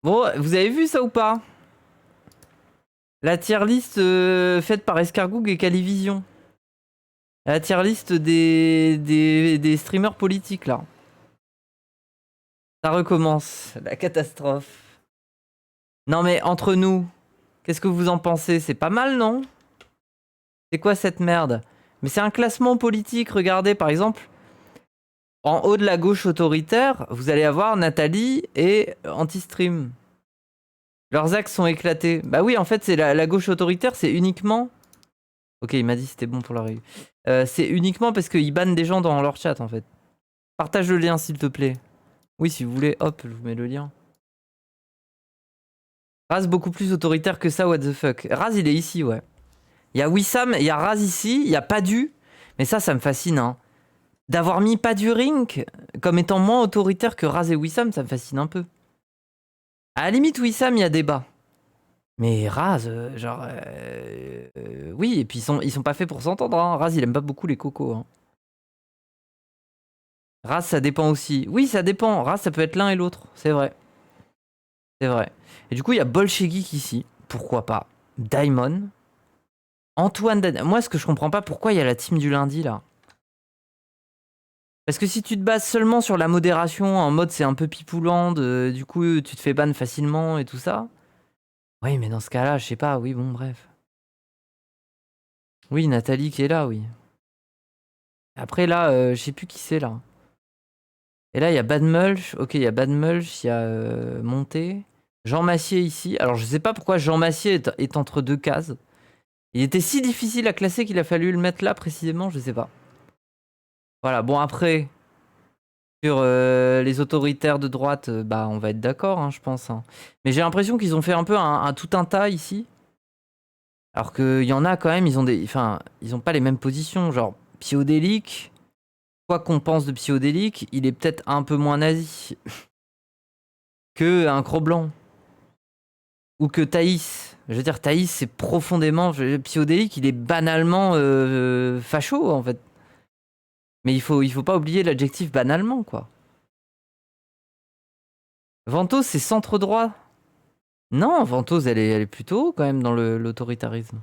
Bon, vous avez vu ça ou pas? La tier list faite par Escargoug et Calivision. La tier list des streamers politiques, là. Ça recommence. La catastrophe. Non mais, entre nous, qu'est-ce que vous en pensez? C'est pas mal, non? C'est quoi cette merde? Mais c'est un classement politique, regardez, par exemple. En haut de la gauche autoritaire, vous allez avoir Nathalie et Antistream. Leurs axes sont éclatés. Bah oui, en fait, c'est la gauche autoritaire, c'est uniquement... Ok, il m'a dit que c'était bon pour la revue. C'est uniquement parce qu'ils bannent des gens dans leur chat, en fait. Partage le lien, s'il te plaît. Oui, si vous voulez, hop, je vous mets le lien. Raz beaucoup plus autoritaire que ça, what the fuck. Raz, il est ici, ouais. Il y a Wissam, il y a Raz ici, il y a Padu. Mais ça me fascine, hein. D'avoir mis Padu Rink comme étant moins autoritaire que Raz et Wissam, ça me fascine un peu. À la limite, Wissam, il y a débat. Mais Raz, oui, et puis ils sont pas faits pour s'entendre, hein. Raz, il aime pas beaucoup les cocos, hein. Raz, ça dépend aussi. Oui, ça dépend. Raz, ça peut être l'un et l'autre, c'est vrai. C'est vrai. Et du coup, il y a Bolchegeek ici. Pourquoi pas? Daimon. Antoine Dan... Moi, ce que je comprends pas, pourquoi il y a la team du lundi, là? Parce que si tu te bases seulement sur la modération, en mode c'est un peu pipouland, du coup, tu te fais ban facilement et tout ça. Oui, mais dans ce cas-là, je sais pas, oui, bon, bref. Oui, Nathalie qui est là, oui. Après, là, je sais plus qui c'est, là. Et là, il y a Bad Mulch. Ok, il y a Bad Mulch, il y a Monté. Jean Massier ici. Alors, je sais pas pourquoi Jean Massier est entre deux cases. Il était si difficile à classer qu'il a fallu le mettre là, précisément, je sais pas. Voilà, bon, après, sur les autoritaires de droite, bah, on va être d'accord, hein, je pense, hein. Mais j'ai l'impression qu'ils ont fait un peu tout un tas ici. Alors qu'il y en a quand même, ils ont des... Enfin, ils ont pas les mêmes positions. Genre, Psyodélique, quoi qu'on pense de Psyodélique, il est peut-être un peu moins nazi que un Cro-Blanc. Ou que Thaïs. Je veux dire, Thaïs, c'est profondément... Psyodélique, il est banalement facho, en fait. Mais il faut pas oublier l'adjectif banalement, quoi. Ventos, c'est centre-droit. Non, Ventos, elle est plutôt haut, quand même, dans l'autoritarisme.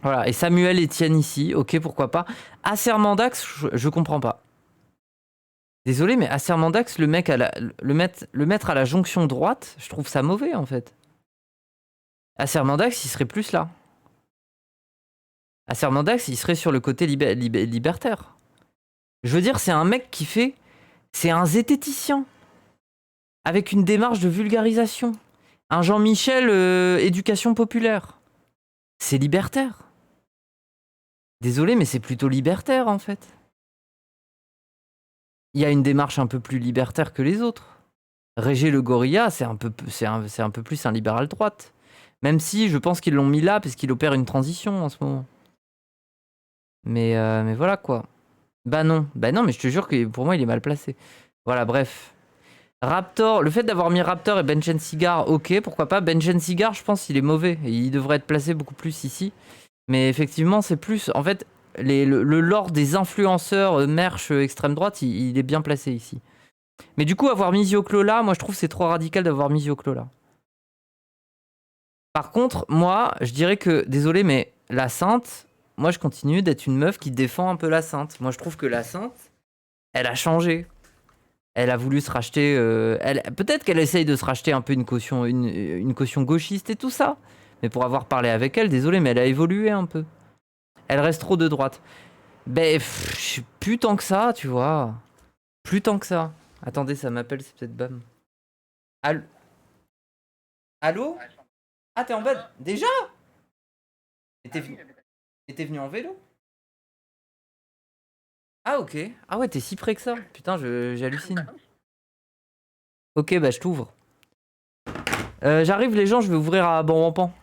Voilà, et Samuel Etienne ici, ok, pourquoi pas. Acermandax, je comprends pas. Désolé, mais Acermandax, le mettre à la jonction droite, je trouve ça mauvais, en fait. Acermandax, il serait plus là. Acermandax, il serait sur le côté libertaire. Je veux dire, c'est un mec qui fait... C'est un zététicien. Avec une démarche de vulgarisation. Un Jean-Michel éducation populaire. C'est libertaire. Désolé, mais c'est plutôt libertaire, en fait. Il y a une démarche un peu plus libertaire que les autres. Régé Le Gorilla, c'est un peu plus un libéral droite. Même si je pense qu'ils l'ont mis là parce qu'il opère une transition en ce moment. Mais voilà quoi. Bah non, mais je te jure que pour moi il est mal placé. Voilà, bref. Raptor, le fait d'avoir mis Raptor et Benjen Cigar, ok, pourquoi pas. Benjen Cigar, je pense qu'il est mauvais. Et il devrait être placé beaucoup plus ici. Mais effectivement, c'est plus. En fait, le lore des influenceurs merch extrême droite, il est bien placé ici. Mais du coup, avoir mis Yoclo là, moi je trouve que c'est trop radical d'avoir mis Yoclo là. Par contre, moi, je dirais que, désolé, mais la Sainte, moi je continue d'être une meuf qui défend un peu la Sainte. Moi je trouve que la Sainte, elle a changé. Elle a voulu se racheter. Peut-être qu'elle essaye de se racheter un peu une caution gauchiste et tout ça. Mais pour avoir parlé avec elle, désolé, mais elle a évolué un peu. Elle reste trop de droite. Ben, plus tant que ça, tu vois. Plus tant que ça. Attendez, ça m'appelle, c'est peut-être Bam. Allô? Allô? Ah, t'es en bas déjà? Et t'es venu en vélo? Ah, ok. Ah ouais, t'es si près que ça. Putain, j'hallucine. Ok, bah je t'ouvre. J'arrive les gens, je vais ouvrir à bon rampant.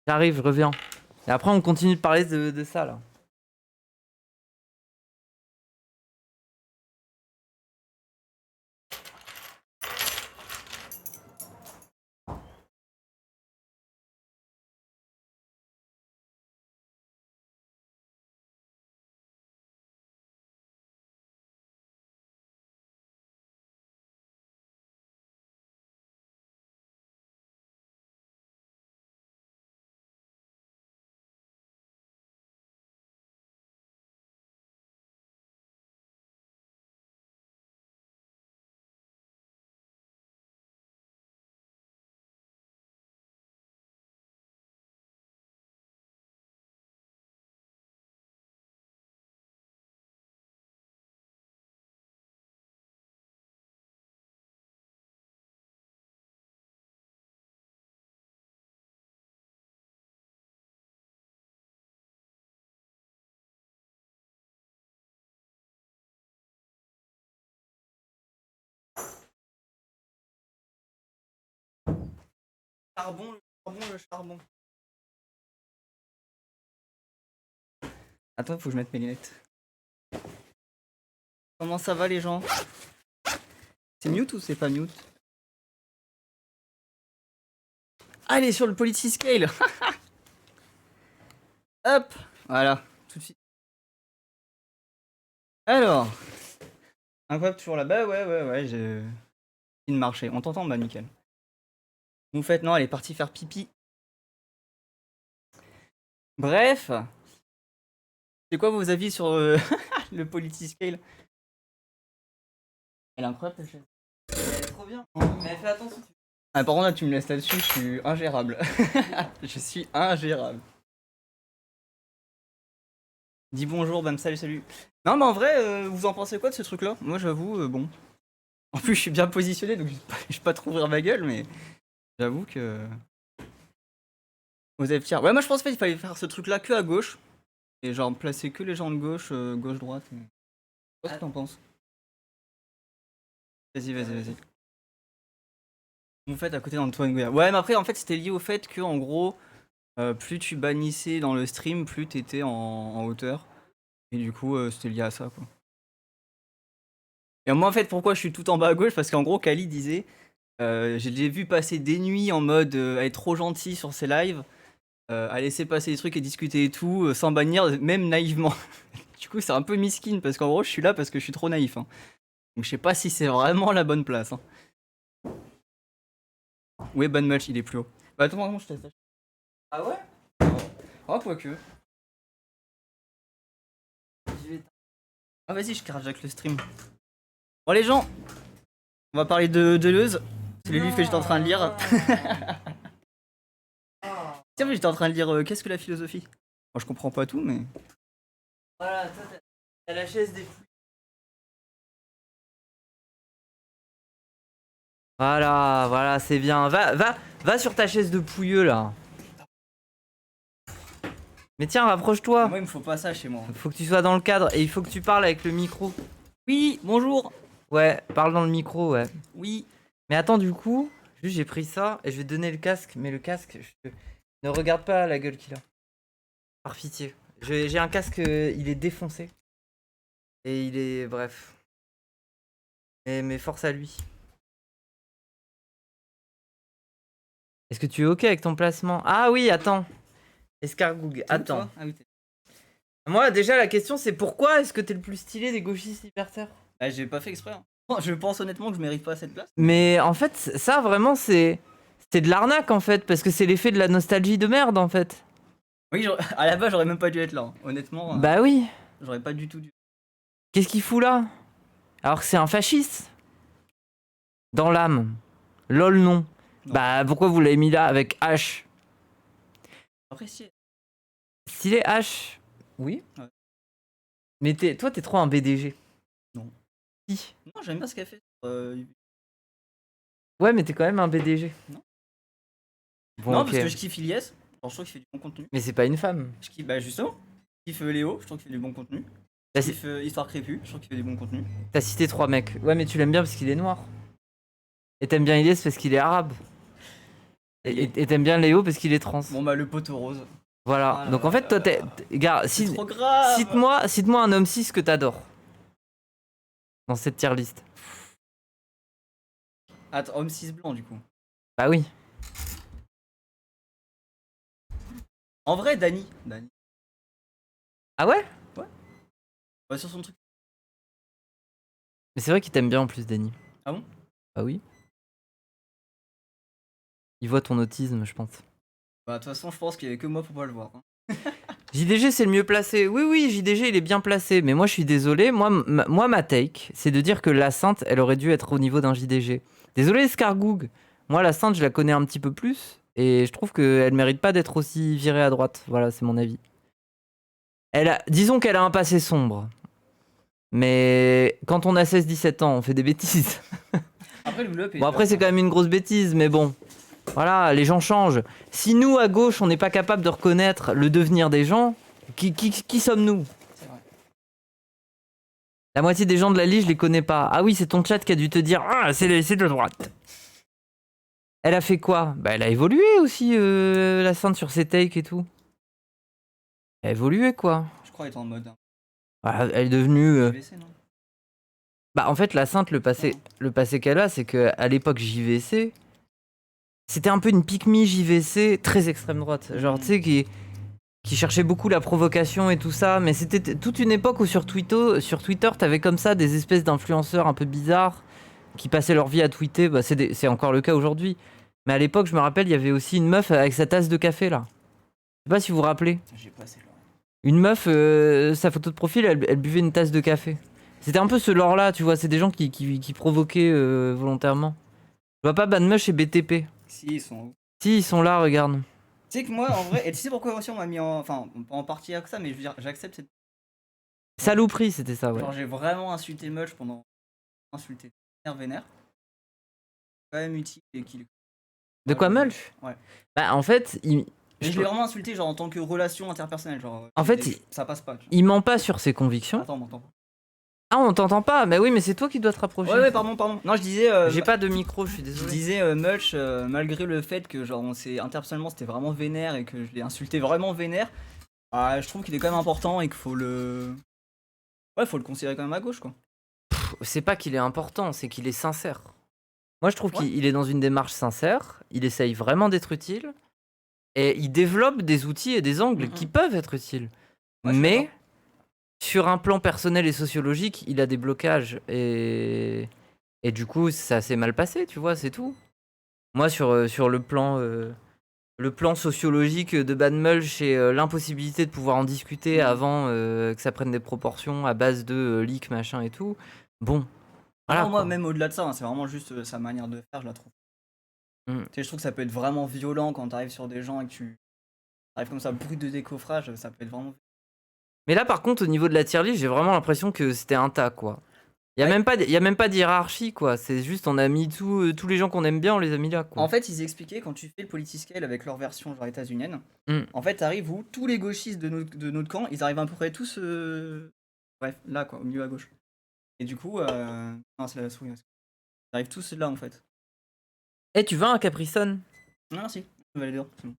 J'arrive, je reviens. Et après on continue de parler de ça là. charbon, le charbon, le charbon. Attends, faut que je mette mes lunettes. Comment ça va les gens? C'est mute ou c'est pas mute? Allez sur le Policy Scale. Hop, voilà, tout de suite. Alors, incroyable toujours là-bas, ouais, j'ai une marché. On t'entend, bah nickel. Vous faites non, elle est partie faire pipi. Bref, c'est quoi vos avis sur le Policy Scale? Elle est incroyable ta chaise. Elle est trop bien. Mais fais attention. Ah, par contre, là, tu me laisses là-dessus, je suis ingérable. Je suis ingérable. Dis bonjour, bam, salut. Non, mais en vrai, vous en pensez quoi de ce truc-là? Moi, j'avoue, bon. En plus, je suis bien positionné, donc je vais pas trop ouvrir ma gueule, mais j'avoue que. Vous êtes fiers. Ouais, moi, je pense qu'il fallait faire ce truc-là que à gauche. Et genre, placer que les gens de gauche, gauche-droite. Qu'est-ce que t'en penses? Vas-y. Vous faites à côté d'Antoine Goya. Ouais, mais après, en fait, c'était lié au fait que, en gros, plus tu bannissais dans le stream, plus t'étais en hauteur. Et du coup, c'était lié à ça, quoi. Et moi, en fait, pourquoi je suis tout en bas à gauche? Parce qu'en gros, Kali disait, j'ai vu passer des nuits en mode à être trop gentil sur ses lives, à laisser passer des trucs et discuter et tout, sans bannir, même naïvement. Du coup, c'est un peu miskin, parce qu'en gros, je suis là parce que je suis trop naïf. Hein. Donc, je sais pas si c'est vraiment la bonne place. Hein. Ouais, ban match, il est plus haut. Bah, attends, je teste. Ah ouais? Oh, quoique. Ah, vas-y, je carjack le stream. Bon, les gens, on va parler de Deleuze. C'est le livre que j'étais en train de lire. Tiens, mais j'étais en train de lire Qu'est-ce que la philosophie? Moi, je comprends pas tout, mais. Voilà, toi, t'as la chaise des fous. Voilà, c'est bien. Va sur ta chaise de pouilleux là. Mais tiens, rapproche-toi. Moi, il me faut pas ça chez moi. Faut que tu sois dans le cadre et il faut que tu parles avec le micro. Oui, bonjour. Ouais, parle dans le micro, ouais. Oui. Mais attends, du coup, juste j'ai pris ça et je vais te donner le casque. Mais le casque, ne regarde pas la gueule qu'il a. Par pitié. J'ai un casque, il est défoncé. Et il est. Bref. Mais force à lui. Est-ce que tu es ok avec ton placement? Ah oui, attends. Escargoug, attends. Ah oui, Moi, déjà, la question c'est pourquoi est-ce que t'es le plus stylé des gauchistes libertaires? ah, j'ai pas fait exprès. Hein. Je pense honnêtement que je mérite pas cette place. Mais en fait, ça vraiment, c'est de l'arnaque en fait, parce que c'est l'effet de la nostalgie de merde en fait. Oui, à la base, j'aurais même pas dû être là. Hein. Honnêtement, Bah oui. j'aurais pas du tout dû. Qu'est-ce qu'il fout là? Alors que c'est un fasciste. Dans l'âme. Lol non. Bah pourquoi vous l'avez mis là avec H? Après, si. Stylé H. Oui. Ouais. Mais toi, t'es trop un BDG. Non. Si. Non, j'aime bien ce qu'elle fait. Ouais, mais t'es quand même un BDG. Non. Bon, non, ok. parce que je kiffe Ilyes. Je trouve qu'il fait du bon contenu. Mais c'est pas une femme. Je kiffe, bah justement. Je kiffe Léo. Je trouve qu'il fait du bon contenu. Je kiffe Histoire Crépue. Je trouve qu'il fait du bon contenu. T'as cité 3 mecs. Ouais, mais tu l'aimes bien parce qu'il est noir. Et t'aimes bien Ilyes parce qu'il est arabe. Et t'aimes bien Léo parce qu'il est trans. Bon bah le poteau rose. Voilà. Ah donc en fait, toi, Gars, c'est trop grave. cite-moi un homme cis que t'adores. Dans cette tier list. Attends, homme 6 blanc du coup. Bah oui. En vrai, Dany. Ah ouais? Ouais, sur son truc. Mais c'est vrai qu'il t'aime bien en plus, Danny. Ah bon? Bah oui. Il voit ton autisme, je pense. Bah de toute façon, je pense qu'il y avait que moi pour pas le voir. Hein. JDG, c'est le mieux placé. Oui, JDG, il est bien placé. Mais moi, je suis désolé. Moi, ma take, c'est de dire que la Sainte, elle aurait dû être au niveau d'un JDG. Désolé, Scargoug. Moi, la Sainte, je la connais un petit peu plus. Et je trouve qu'elle mérite pas d'être aussi virée à droite. Voilà, c'est mon avis. Disons qu'elle a un passé sombre. Mais quand on a 16-17 ans, on fait des bêtises. Après, le Bon, après, c'est quand même une grosse bêtise, mais bon. Voilà, les gens changent. Si nous, à gauche, on n'est pas capable de reconnaître le devenir des gens, qui sommes-nous? C'est vrai. La moitié des gens de la liste, je les connais pas. Ah oui, c'est ton chat qui a dû te dire « Ah, c'est de droite ». Elle a fait quoi? Bah, elle a évolué aussi, la Sainte, sur ses takes et tout. Elle a évolué, quoi. Je crois qu'elle est en mode Ah, elle est devenue. JVC, non? Bah, en fait, la Sainte, le passé qu'elle a, c'est qu'à l'époque JVC, c'était un peu une pique-me JVC très extrême droite. Genre, tu sais, qui cherchait beaucoup la provocation et tout ça. Mais c'était toute une époque où sur Twitter, t'avais comme ça des espèces d'influenceurs un peu bizarres qui passaient leur vie à tweeter. Bah, c'est encore le cas aujourd'hui. Mais à l'époque, je me rappelle, il y avait aussi une meuf avec sa tasse de café, là. Je sais pas si vous vous rappelez. J'ai pas celle-là. Une meuf, sa photo de profil, elle buvait une tasse de café. C'était un peu ce lore-là, tu vois. C'est des gens qui provoquaient volontairement. Je vois pas Badmush et BTP. Si, ils sont. Si, ils sont là, regarde. Tu sais que moi, en vrai, et tu sais pourquoi aussi on m'a mis en. Enfin, pas en partie avec ça, mais je veux dire, j'accepte cette. Saloperie, c'était ça, ouais. Genre, j'ai vraiment insulté Mulch pendant. Insulté vénère. Quand même utile et qu'il. De quoi, Mulch? Ouais. Bah, en fait, Mais je l'ai vraiment insulté, genre en tant que relation interpersonnelle. Genre, En fait, ça passe pas. Tu vois. il ment pas sur ses convictions. Attends, on m'entend pas. Ah, on t'entend pas? Mais oui, mais c'est toi qui dois te rapprocher. Ouais, pardon. Non, je disais. J'ai pas de micro, je suis Je désolé. disais Mulch, malgré le fait que genre on s'est interpersonnellement c'était vraiment vénère et que je l'ai insulté vraiment vénère, je trouve qu'il est quand même important et qu'il faut le. Ouais, faut le considérer quand même à gauche quoi. C'est pas qu'il est important, c'est qu'il est sincère. Moi, je trouve Ouais. qu'il est dans une démarche sincère. Il essaye vraiment d'être utile. Et il développe des outils et des angles qui peuvent être utiles. Ouais, je suis Mais d'accord. sur un plan personnel et sociologique, il a des blocages. Et du coup, ça s'est mal passé, tu vois, c'est tout. Moi, sur le plan sociologique de Badmulch et l'impossibilité de pouvoir en discuter avant que ça prenne des proportions à base de leaks, machin et tout. Bon. Voilà, Non, moi quoi. même au-delà de ça, hein, c'est vraiment juste sa manière de faire, je la trouve. Mm. Tu sais, je trouve que ça peut être vraiment violent quand t'arrives sur des gens et que tu arrives comme ça brut de décoffrage, ça peut être vraiment. Mais là, par contre, au niveau de la tier list, j'ai vraiment l'impression que c'était un tas, quoi. Il y a Ouais. même pas d'hiérarchie, quoi. C'est juste, on a mis tous les gens qu'on aime bien, on les a mis là, quoi. En fait, ils expliquaient quand tu fais le Politiscale avec leur version genre états-unienne, Mm. en fait, t'arrives où tous les gauchistes de notre camp, ils arrivent à peu près tous, bref, là quoi, au milieu à gauche. Et du coup, non, c'est la souris. Ils arrivent tous là en fait. Eh, tu veux un Capri Sun? Non, si, je vais aller dehors, c'est bon.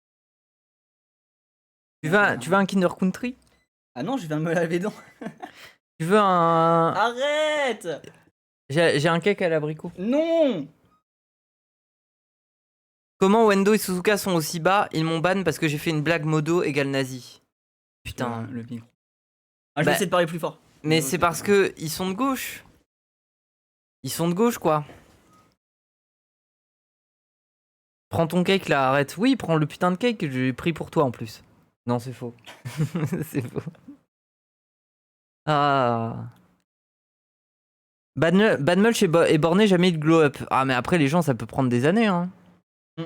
Tu veux un Kinder Country? Ah non, je viens de me laver les dents. Tu veux un... Arrête! J'ai un cake à l'abricot. Non! Comment Wendo et Suzuka sont aussi bas? Ils m'ont ban parce que j'ai fait une blague modo égale nazi. Putain. Le micro. Ah, je Bah, vais essayer de parler plus fort. Mais c'est parce que ils sont de gauche. Ils sont de gauche, quoi. Prends ton cake là, arrête. Oui, prends le putain de cake que j'ai pris pour toi en plus. Non, c'est faux. C'est faux. Ah. Badmulch est borné, jamais il glow up. Ah, mais après, les gens, ça peut prendre des années, hein. Mm.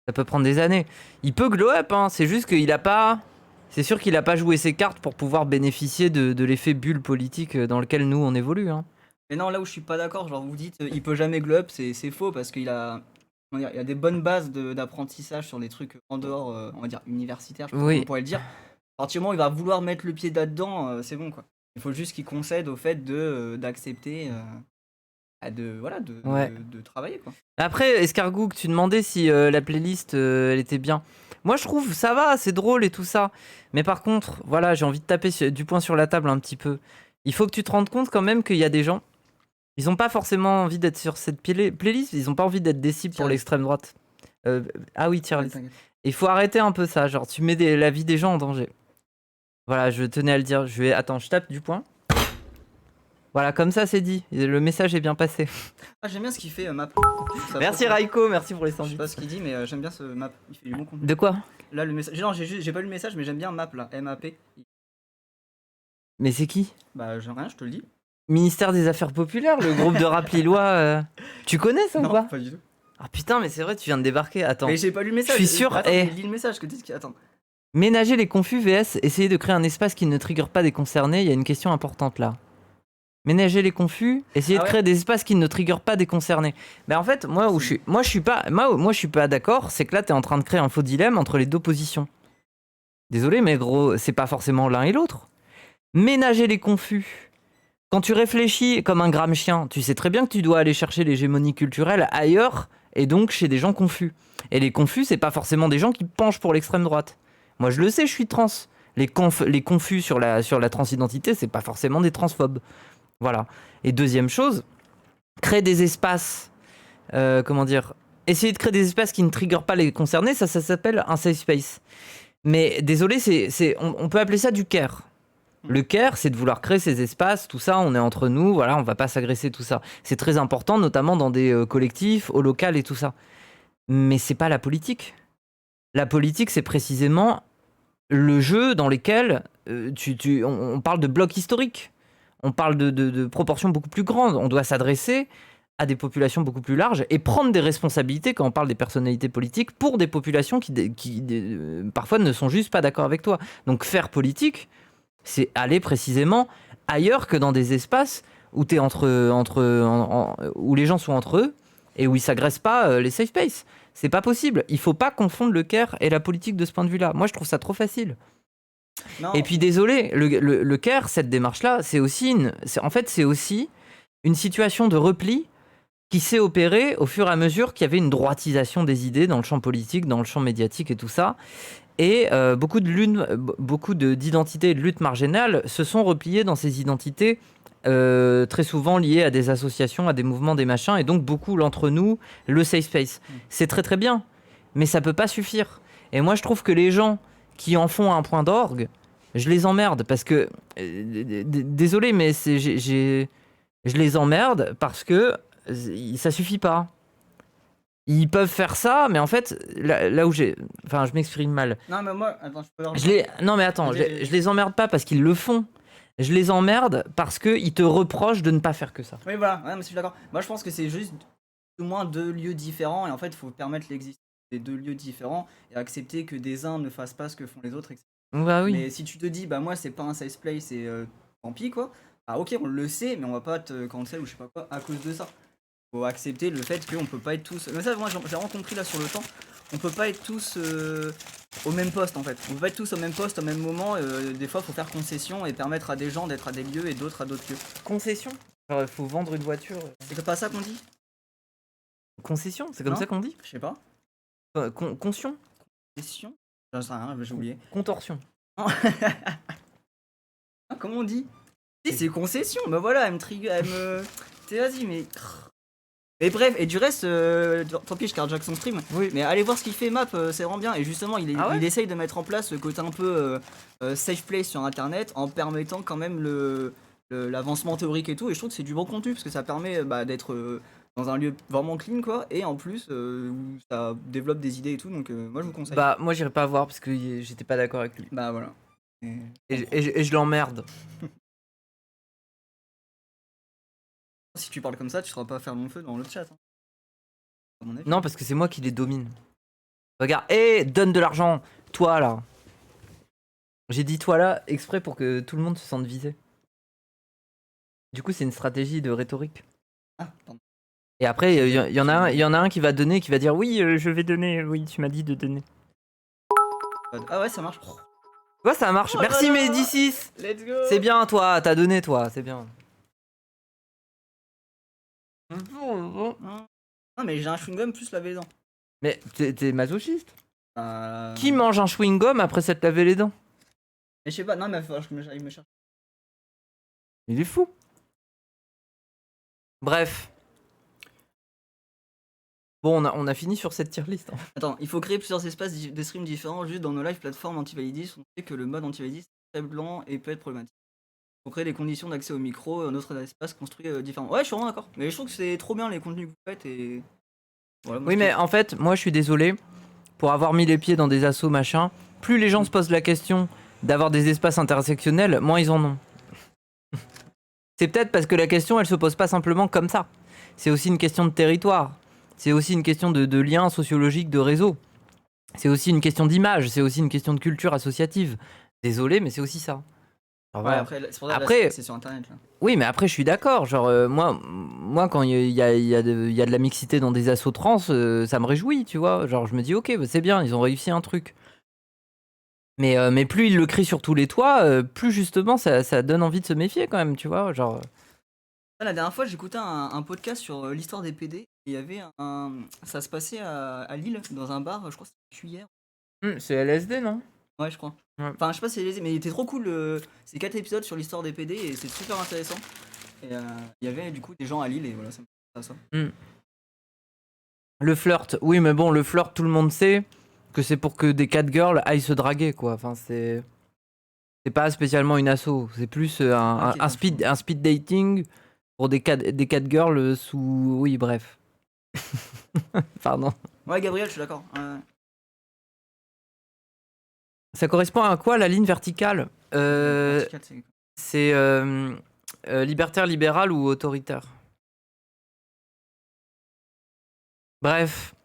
Ça peut prendre des années. Il peut glow up, hein. C'est juste qu'il a pas. C'est sûr qu'il a pas joué ses cartes pour pouvoir bénéficier de l'effet bulle politique dans lequel nous on évolue, hein. Mais non, là où je suis pas d'accord, genre vous dites il peut jamais glow up, c'est faux parce qu'il a. Comment dire, il y a des bonnes bases d'apprentissage sur des trucs en dehors, on va dire universitaires, je sais pas comment Oui. on pourrait le dire. À partir du moment où il va vouloir mettre le pied là-dedans, c'est bon quoi. Il faut juste qu'il concède au fait d'accepter Ouais. de travailler quoi. Après, Escargout, tu demandais si la playlist elle était bien. Moi je trouve ça va, c'est drôle et tout ça. Mais par contre, voilà, j'ai envie de taper du poing sur la table un petit peu. Il faut que tu te rendes compte quand même qu'il y a des gens, ils ont pas forcément envie d'être sur cette playlist, ils ont pas envie d'être des cibles pour Tier list. l'extrême droite. Ah oui, tier Ouais, list. t'inquiète. Il faut arrêter un peu ça, genre tu mets la vie des gens en danger. Voilà, je tenais à le dire. Attends, je tape du poing. Voilà, comme ça c'est dit. Le message est bien passé. Ah, j'aime bien ce qu'il fait, Map. Ça Merci propose- Raiko, merci pour les Je sais 110. pas ce qu'il dit, mais j'aime bien ce Map. Il fait du bon contenu. De quoi? Là, le message. Non, j'ai pas lu le message, mais j'aime bien Map là. MAP. Mais c'est qui? Bah, j'ai rien, je te le dis. Ministère des Affaires Populaires, le groupe de rap lillois. Tu connais ça ou Non, pas? pas du tout. Ah putain, mais c'est vrai, tu viens de débarquer. Attends. Mais j'ai pas lu le message. Je suis sûr, Attends, eh. lis le message. Attends. Ménager les confus vs essayer de créer un espace qui ne trigger pas des concernés. Il y a une question importante là. Ménager les confus, essayer Ah de ouais. créer des espaces qui ne triggerent pas des concernés. Mais en fait, moi je suis pas d'accord, c'est que là t'es en train de créer un faux dilemme entre les deux positions. Désolé, mais gros, c'est pas forcément l'un et l'autre. Ménager les confus. Quand tu réfléchis comme un Gramscien, tu sais très bien que tu dois aller chercher l'hégémonie culturelle ailleurs et donc chez des gens confus. Et les confus, c'est pas forcément des gens qui penchent pour l'extrême droite. Moi, je le sais, je suis trans. Les confus sur la transidentité, c'est pas forcément des transphobes. Voilà. Et deuxième chose, créer des espaces, essayer de créer des espaces qui ne triggerent pas les concernés, ça s'appelle un safe space. Mais désolé, on peut appeler ça du care. Le care, c'est de vouloir créer ces espaces, tout ça, on est entre nous, voilà, on va pas s'agresser, tout ça. C'est très important, notamment dans des collectifs, au local et tout ça. Mais c'est pas la politique. La politique, c'est précisément le jeu dans lequel on parle de blocs historiques. On parle de proportions beaucoup plus grandes. On doit s'adresser à des populations beaucoup plus larges et prendre des responsabilités quand on parle des personnalités politiques pour des populations qui parfois ne sont juste pas d'accord avec toi. Donc faire politique, c'est aller précisément ailleurs que dans des espaces où, où les gens sont entre eux et où ils s'agressent pas les safe spaces. C'est pas possible. Il faut pas confondre le care et la politique de ce point de vue-là. Moi, je trouve ça trop facile. Non. Et puis désolé, le care, cette démarche-là, c'est aussi une situation de repli qui s'est opérée au fur et à mesure qu'il y avait une droitisation des idées dans le champ politique, dans le champ médiatique et tout ça. Et beaucoup d'identités et de luttes marginales se sont repliées dans ces identités très souvent liées à des associations, à des mouvements, des machins, et donc beaucoup l'entre nous, le safe space. C'est très très bien, mais ça peut pas suffire. Et moi je trouve que les gens qui en font un point d'orgue, je les emmerde parce que désolé, mais je les emmerde parce que ça suffit pas. Ils peuvent faire ça, mais en fait, là où je m'exprime mal. Non, mais moi, attends, je peux leur Non, mais attends, je les emmerde pas parce qu'ils le font. Je les emmerde parce qu'ils te reprochent de ne pas faire que ça. Oui, voilà, ouais, mais je suis d'accord. Moi, je pense que c'est juste au moins deux lieux différents, et en fait, il faut permettre l'existence des deux lieux différents et accepter que des uns ne fassent pas ce que font les autres, etc. Bah oui. Mais si tu te dis, bah moi, c'est pas un safe play, c'est tant pis, quoi. Ah, ok, on le sait, mais on va pas te cancel ou je sais pas quoi à cause de ça. Faut accepter le fait qu'on peut pas être tous. Mais ça, moi, j'ai vraiment compris là sur le temps. On peut pas être tous au même poste en fait. On peut pas être tous au même poste au même moment. Des fois, faut faire concession et permettre à des gens d'être à des lieux et d'autres à d'autres lieux. Concession ? Genre, faut vendre une voiture. C'est pas ça qu'on dit ? Concession ? C'est comme Non, ça qu'on dit ? Je sais pas. Conscion ? Concession ? J'en sais rien, j'ai oublié. Contorsion. Ah, comment on dit ? Si, c'est concession. Bah voilà, elle me trigger, elle me. Vas-y, mais. Mais bref, et du reste, tant pis, je carjack son stream. Oui. Mais allez voir ce qu'il fait, Map, c'est vraiment bien. Et justement, il Ah ouais il essaye de mettre en place le côté un peu safe place sur internet en permettant quand même l'avancement théorique et tout. Et je trouve que c'est du bon contenu parce que ça permet d'être dans un lieu vraiment clean, quoi. Et en plus, où ça développe des idées et tout. Donc, moi, je vous conseille. Bah, moi, j'irai pas voir parce que j'étais pas d'accord avec lui. Bah voilà. Et je l'emmerde. Si tu parles comme ça, tu seras pas faire mon feu dans le chat. Hein. À mon avis. Non, parce que c'est moi qui les domine. Regarde, donne de l'argent, toi là. J'ai dit toi là exprès pour que tout le monde se sente visé. Du coup, c'est une stratégie de rhétorique. Ah, pardon. Et après, il y en a un qui va donner, qui va dire oui, je vais donner. Oui, tu m'as dit de donner. Ah ouais, ça marche. Ouais, ça marche. Oh Merci là là. Mehdi6. Let's go. C'est bien, toi. T'as donné, toi. C'est bien. Non, mais j'ai un chewing-gum plus laver les dents. Mais t'es masochiste. Qui mange un chewing-gum après s'être lavé les dents? Mais je sais pas, non, mais il va falloir que j'aille me chercher. Il est fou. Bref. Bon, on a fini sur cette tier list. Hein. Attends, il faut créer plusieurs espaces de stream différents juste dans nos live plateformes anti-validistes. On sait que le mode anti-validiste est très lent et peut être problématique. Il faut créer des conditions d'accès au micro, un autre espace construit différent. Ouais, je suis vraiment d'accord. Mais je trouve que c'est trop bien les contenus que vous faites et. Voilà, Oui, mais en fait, moi je suis désolé. Pour avoir mis les pieds dans des assos machin, plus les gens se posent la question d'avoir des espaces intersectionnels, moins ils en ont. C'est peut-être parce que la question elle se pose pas simplement comme ça. C'est aussi une question de territoire. C'est aussi une question de lien sociologique, de réseau. C'est aussi une question d'image. C'est aussi une question de culture associative. Désolé, mais c'est aussi ça. Ouais, Voilà. après, c'est pour ça que Après- là, c'est sur internet là. Oui, mais après, je suis d'accord. Genre, moi, quand il y a de la mixité dans des assos trans, ça me réjouit, tu vois. Genre, je me dis, ok, bah, c'est bien, ils ont réussi un truc. Mais plus ils le crient sur tous les toits, plus justement, ça donne envie de se méfier quand même, tu vois. Genre, Ah, la dernière fois, j'écoutais un podcast sur l'histoire des PD. Et il y avait ça se passait à Lille, dans un bar, je crois que c'était cuillère. C'est LSD, non? Ouais, je crois. Ouais. Enfin, je sais pas si c'est mais il était trop cool. C'est 4 épisodes sur l'histoire des PD et c'est super intéressant. Et il y avait du coup des gens à Lille et voilà, ça me fait ça. Le flirt, oui, mais bon, le flirt, tout le monde sait que c'est pour que des catgirls aillent se draguer, quoi. Enfin, c'est pas spécialement une asso, c'est plus Ok, un speed dating pour des catgirls sous. Oui, bref. Pardon. Ouais, Gabriel, je suis d'accord. Ça correspond à quoi la ligne verticale Vertical, c'est- C'est libertaire, libéral ou autoritaire? Bref.